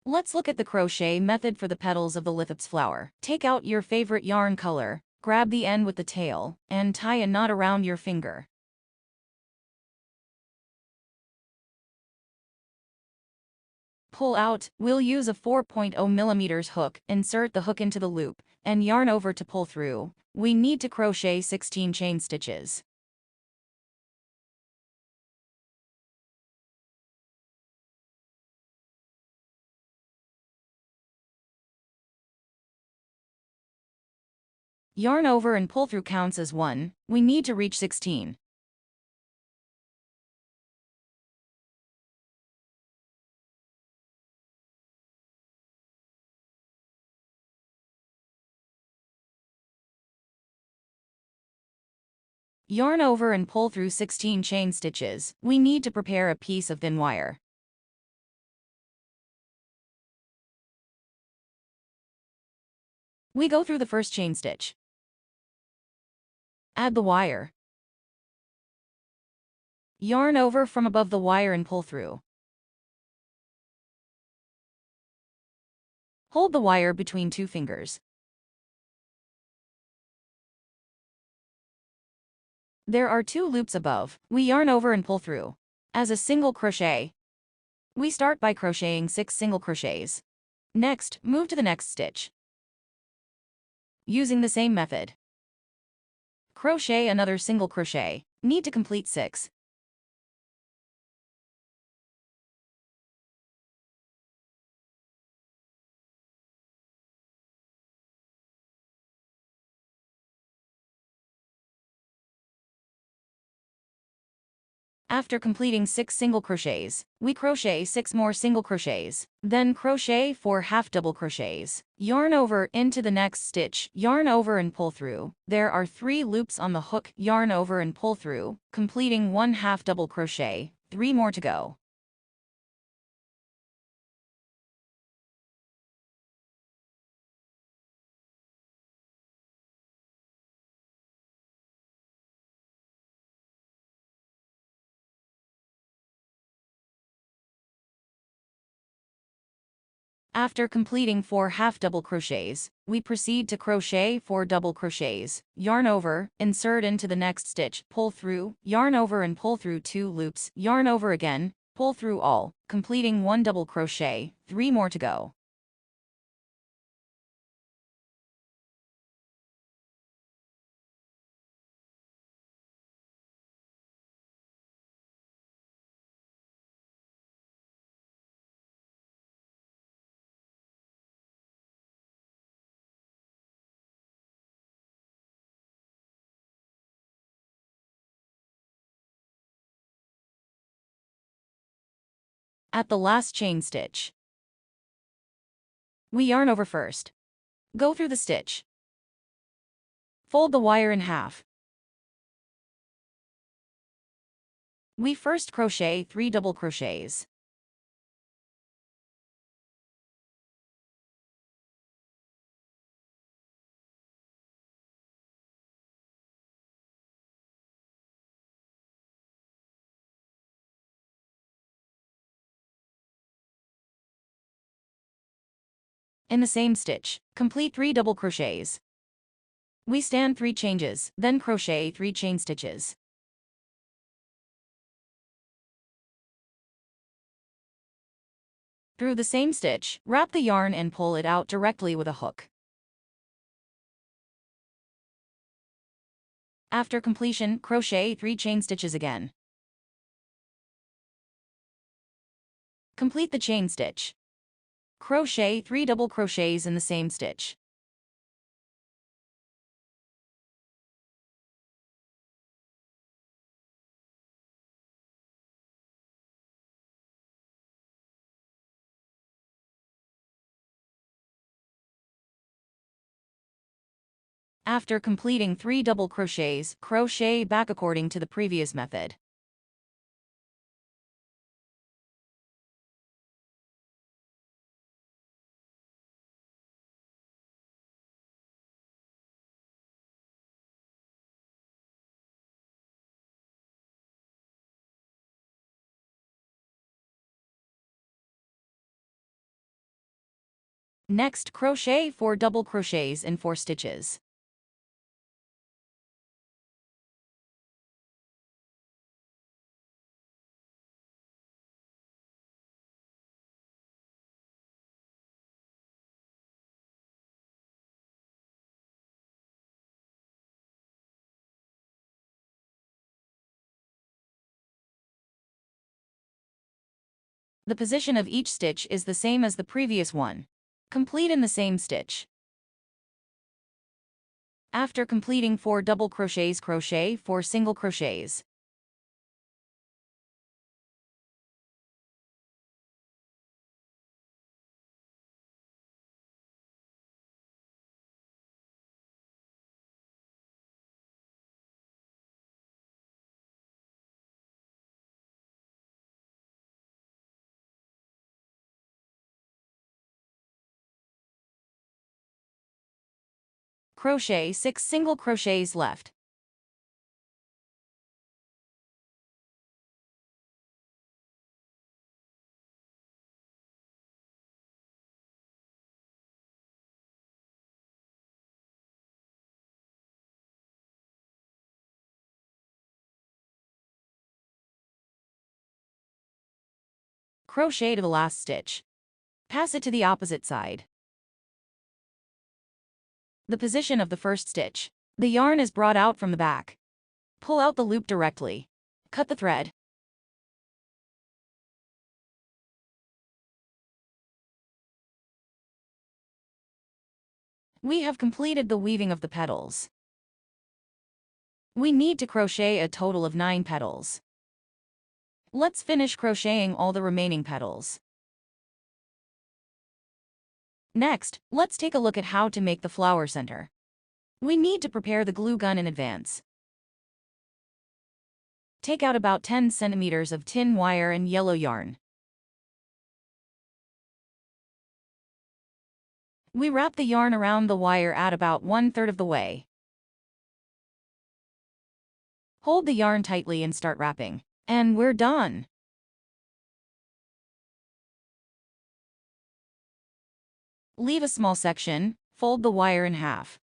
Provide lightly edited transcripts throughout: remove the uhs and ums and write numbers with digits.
Let's look at the crochet method for the petals of the lithops flower. Take out your favorite yarn color, grab the end with the tail, and tie a knot around your finger. Pull out. We'll use a 4.0 mm hook, insert the hook into the loop, and yarn over to pull through. We need to crochet 16 chain stitches. Yarn over and pull through counts as 1. We need to reach 16. Yarn over and pull through 16 chain stitches. We need to prepare a piece of thin wire. We go through the first chain stitch. Add the wire. Yarn over from above the wire and pull through. Hold the wire between 2 fingers. There are 2 loops above. We yarn over and pull through. As a single crochet. We start by crocheting 6 single crochets. Next, move to the next stitch. Using the same method. Crochet another single crochet. Need to complete 6. After completing 6 single crochets, we crochet 6 more single crochets, then crochet 4 half double crochets. Yarn over into the next stitch, yarn over and pull through. There are 3 loops on the hook, yarn over and pull through, completing 1 half double crochet, 3 more to go. After completing 4 half double crochets, we proceed to crochet 4 double crochets, yarn over, insert into the next stitch, pull through, yarn over and pull through 2 loops, yarn over again, pull through all, completing 1 double crochet, 3 more to go. At the last chain stitch, we yarn over first. Go through the stitch. Fold the wire in half. We first crochet 3 double crochets. In the same stitch, complete 3 double crochets. We stand 3 changes, then crochet 3 chain stitches. Through the same stitch, wrap the yarn and pull it out directly with a hook. After completion, crochet 3 chain stitches again. Complete the chain stitch. Crochet 3 double crochets in the same stitch. After completing 3 double crochets, crochet back according to the previous method. Next, crochet 4 double crochets in 4 stitches. The position of each stitch is the same as the previous one. Complete in the same stitch. After completing 4 double crochets, crochet 4 single crochets. Crochet 6 single crochets left. Crochet to the last stitch. Pass it to the opposite side. The position of the first stitch. The yarn is brought out from the back. Pull out the loop directly. Cut the thread. We have completed the weaving of the petals. We need to crochet a total of 9 petals. Let's finish crocheting all the remaining petals. Next, let's take a look at how to make the flower center. We need to prepare the glue gun in advance. Take out about 10 centimeters of tin wire and yellow yarn. We wrap the yarn around the wire at about 1/3 of the way. Hold the yarn tightly and start wrapping. And we're done. Leave a small section, fold the wire in half.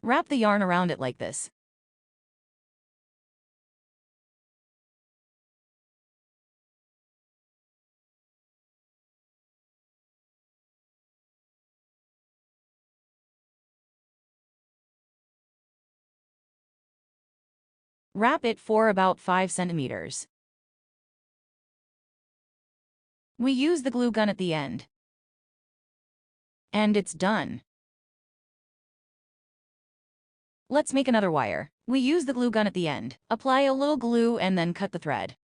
Wrap the yarn around it like this. Wrap it for about 5 centimeters. We use the glue gun at the end. And it's done. Let's make another wire. We use the glue gun at the end. Apply a little glue and then cut the thread.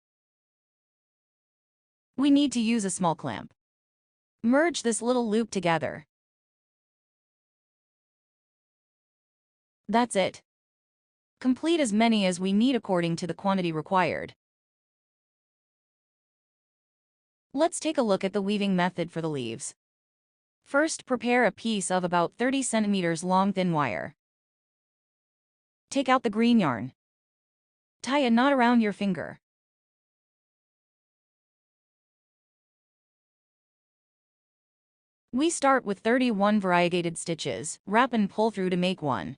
We need to use a small clamp. Merge this little loop together. That's it. Complete as many as we need according to the quantity required. Let's take a look at the weaving method for the leaves. First, prepare a piece of about 30 centimeters long thin wire. Take out the green yarn. Tie a knot around your finger. We start with 31 variegated stitches, wrap and pull through to make 1.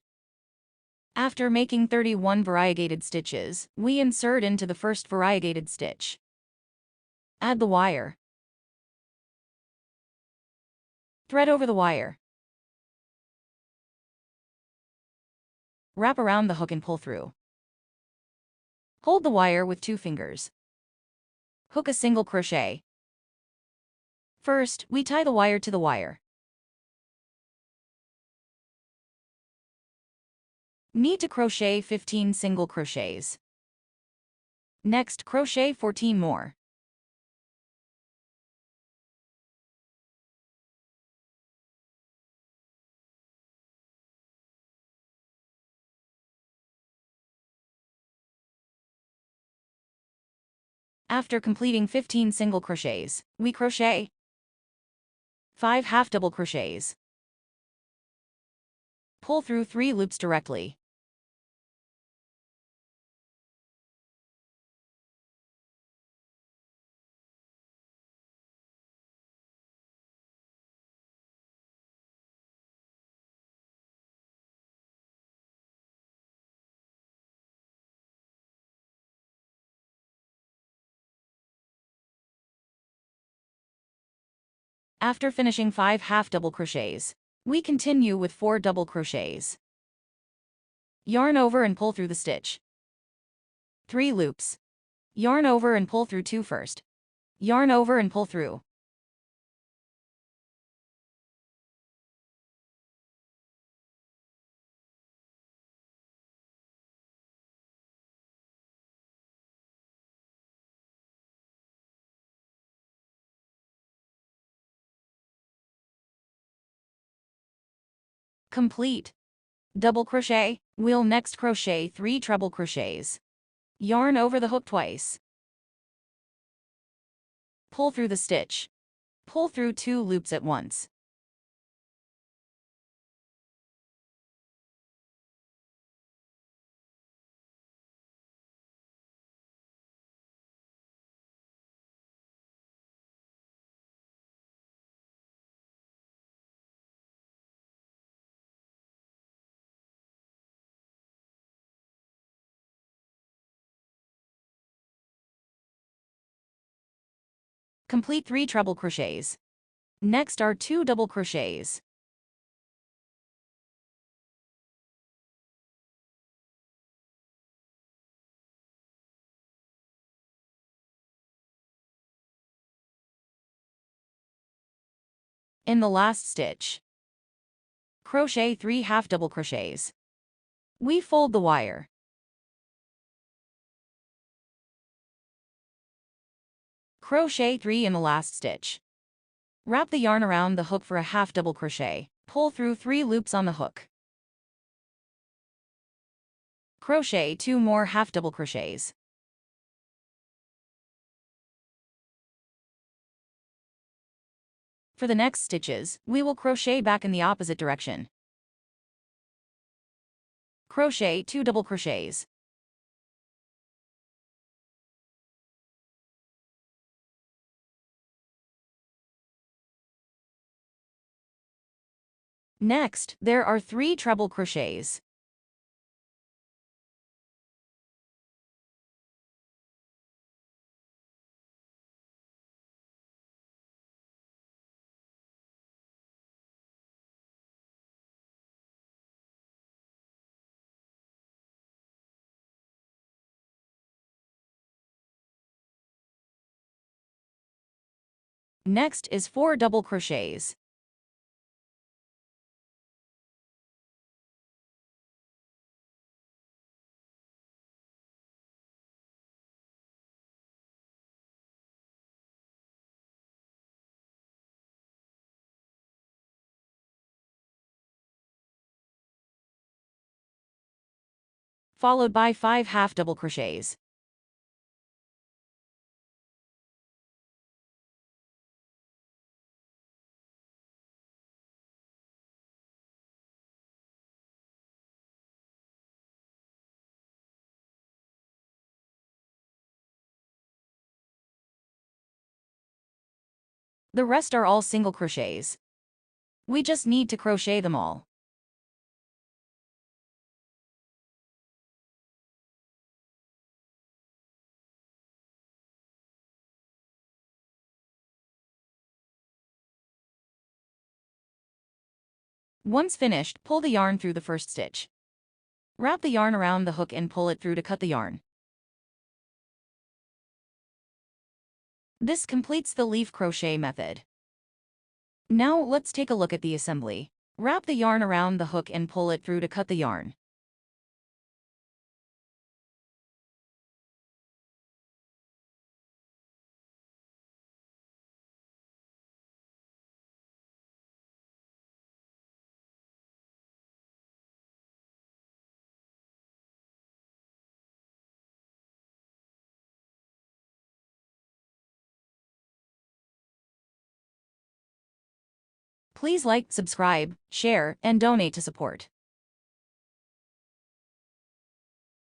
After making 31 variegated stitches, we insert into the first variegated stitch. Add the wire. Thread over the wire. Wrap around the hook and pull through. Hold the wire with 2 fingers. Hook a single crochet. First, we tie the wire to the wire. Need to crochet 15 single crochets. Next, crochet 14 more. After completing 15 single crochets, we crochet 5 half double crochets. Pull through 3 loops directly. After finishing 5 half double crochets, we continue with 4 double crochets. Yarn over and pull through the stitch. 3 loops. Yarn over and pull through 2 first. Yarn over and pull through. Complete. Double crochet. We'll next crochet 3 treble crochets. Yarn over the hook twice. Pull through the stitch. Pull through 2 loops at once. Complete 3 treble crochets. Next are 2 double crochets. In the last stitch, crochet 3 half double crochets. We fold the wire. Crochet 3 in the last stitch. Wrap the yarn around the hook for a half double crochet. Pull through 3 loops on the hook. Crochet 2 more half double crochets. For the next stitches, we will crochet back in the opposite direction. Crochet 2 double crochets. Next, there are 3 treble crochets. Next is 4 double crochets. Followed by 5 half double crochets. The rest are all single crochets. We just need to crochet them all. Once finished, pull the yarn through the first stitch. Wrap the yarn around the hook and pull it through to cut the yarn. This completes the leaf crochet method. Now let's take a look at the assembly. Wrap the yarn around the hook and pull it through to cut the yarn. Please like, subscribe, share, and donate to support.